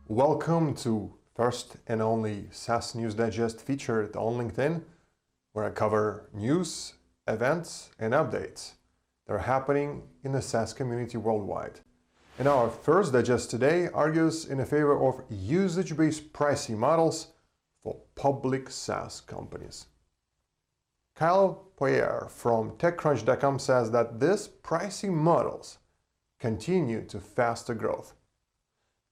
Welcome to first and only SaaS News Digest featured on LinkedIn, where I cover news, events, and updates that are happening in the SaaS community worldwide. And our first digest today argues in favor of usage-based pricing models for public SaaS companies. Kyle Poirier from TechCrunch.com says that these pricing models continue to faster growth.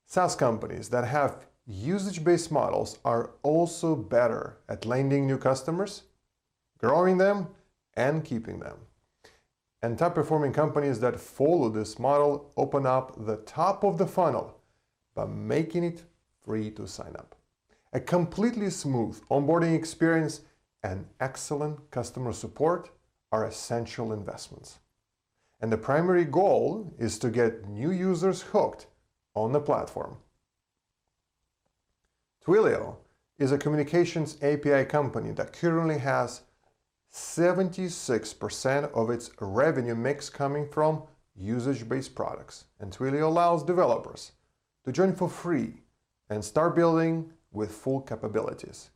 SaaS companies that have usage-based models are also better at landing new customers, growing them, and keeping them. And top-performing companies that follow this model open up the top of the funnel by making it free to sign up. A completely smooth onboarding experience and excellent customer support are essential investments. And the primary goal is to get new users hooked on the platform. Twilio is a communications API company that currently has 76% of its revenue mix coming from usage-based products. And Twilio allows developers to join for free and start building with full capabilities.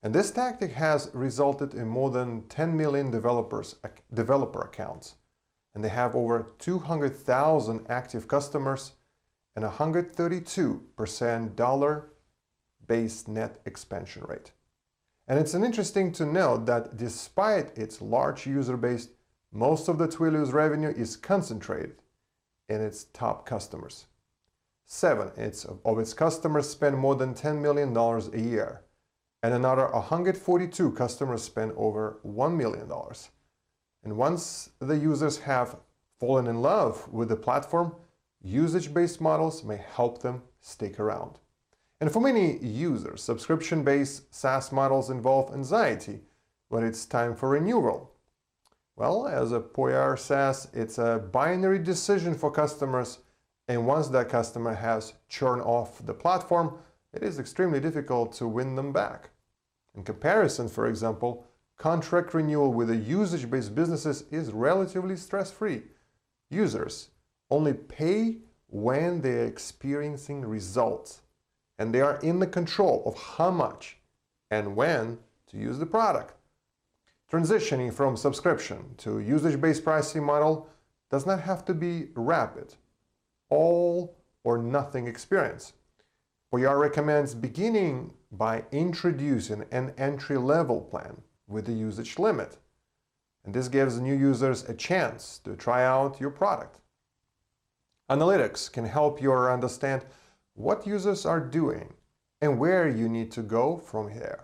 And this tactic has resulted in more than 10 million developer accounts. And they have over 200,000 active customers and 132% dollar-based net expansion rate. And it's interesting to note that despite its large user base, most of the Twilio's revenue is concentrated in its top customers. 7 of its customers spend more than $10 million a year, and another 142 customers spend over $1 million. And once the users have fallen in love with the platform, usage-based models may help them stick around. And for many users, subscription-based SaaS models involve anxiety when it's time for renewal. Well, as a Poirier says, it's a binary decision for customers, and once that customer has churned off the platform, it is extremely difficult to win them back. In comparison, for example, contract renewal with the usage-based businesses is relatively stress-free. Users only pay when they're experiencing results, and they are in the control of how much and when to use the product. Transitioning from subscription to usage-based pricing model does not have to be rapid, all or nothing experience. Poirier recommends beginning by introducing an entry-level plan with a usage limit. And this gives new users a chance to try out your product. Analytics can help you understand what users are doing and where you need to go from here.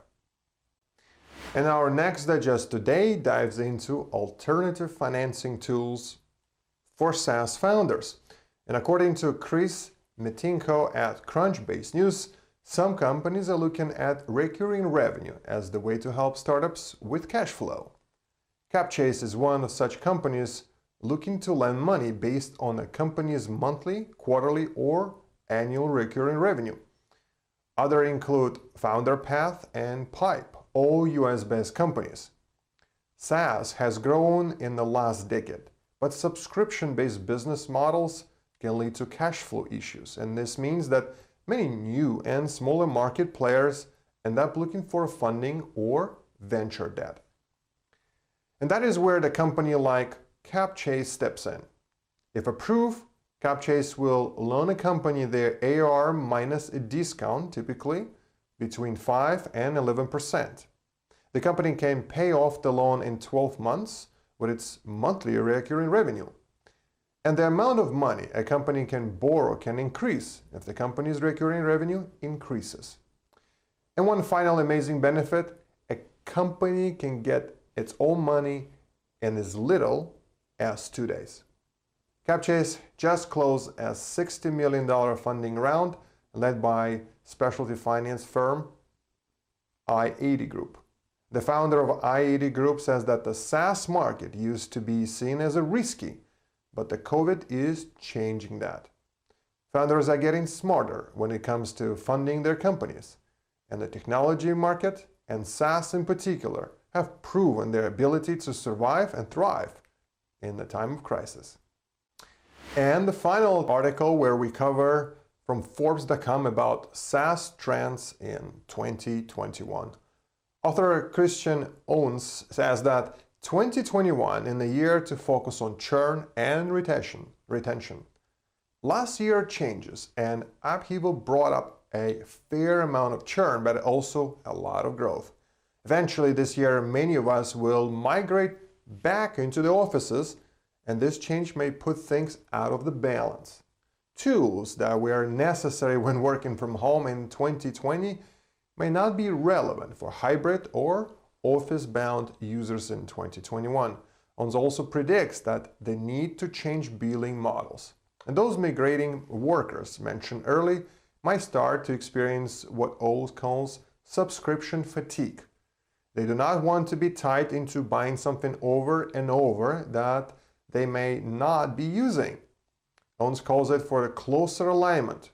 And our next digest today dives into alternative financing tools for SaaS founders. And according to Chris Mitinko at Crunchbase News, some companies are looking at recurring revenue as the way to help startups with cash flow. Capchase is one of such companies looking to lend money based on a company's monthly, quarterly, or annual recurring revenue. Others include FounderPath and Pipe, all US-based companies. SaaS has grown in the last decade, but subscription-based business models can lead to cash flow issues, and this means that many new and smaller market players end up looking for funding or venture debt. And that is where the company like Capchase steps in. If approved, Capchase will loan a company their ARR minus a discount, typically between 5 and 11%. The company can pay off the loan in 12 months with its monthly recurring revenue. And the amount of money a company can borrow can increase if the company's recurring revenue increases. And one final amazing benefit, a company can get its own money in as little as 2 days. Capchase just closed a $60 million funding round led by specialty finance firm I-80 Group. The founder of I-80 Group says that the SaaS market used to be seen as a risky, but the COVID is changing that. Founders are getting smarter when it comes to funding their companies, and the technology market, and SaaS in particular, have proven their ability to survive and thrive in the time of crisis. And the final article where we cover from Forbes.com about SaaS Trends in 2021. Author Christian Owens says that 2021 is a year to focus on churn and retention. Last year changes and upheaval brought up a fair amount of churn, but also a lot of growth. Eventually this year, many of us will migrate back into the offices, and this change may put things out of the balance. Tools that were necessary when working from home in 2020 may not be relevant for hybrid or office-bound users in 2021. Owens also predicts that the need to change billing models. And those migrating workers mentioned early might start to experience what Owens calls subscription fatigue. They do not want to be tied into buying something over and over that they may not be using. Owens calls it for a closer alignment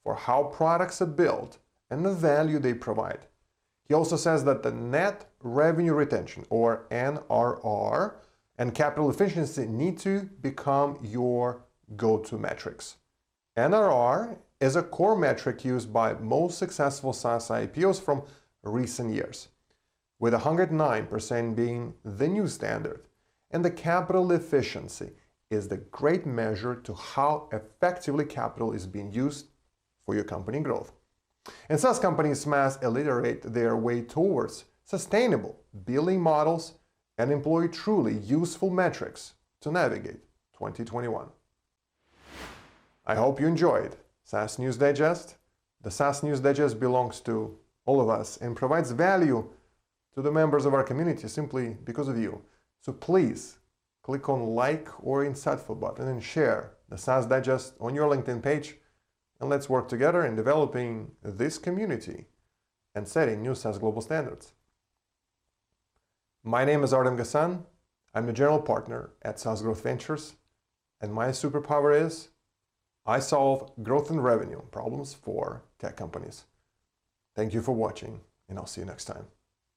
for how products are built and the value they provide. He also says that the net revenue retention, or NRR, and capital efficiency need to become your go-to metrics. NRR is a core metric used by most successful SaaS IPOs from recent years, with 109% being the new standard. And the capital efficiency is the great measure to how effectively capital is being used for your company growth. And SaaS companies must iterate their way towards sustainable billing models and employ truly useful metrics to navigate 2021. I hope you enjoyed SaaS News Digest. The SaaS News Digest belongs to all of us and provides value to the members of our community simply because of you. So please click on like or insightful button and share the SaaS Digest on your LinkedIn page, and let's work together in developing this community and setting new SaaS global standards. My name is Artem Gassan. I'm the general partner at SaaS Growth Ventures, and my superpower is I solve growth and revenue problems for tech companies. Thank you for watching, and I'll see you next time.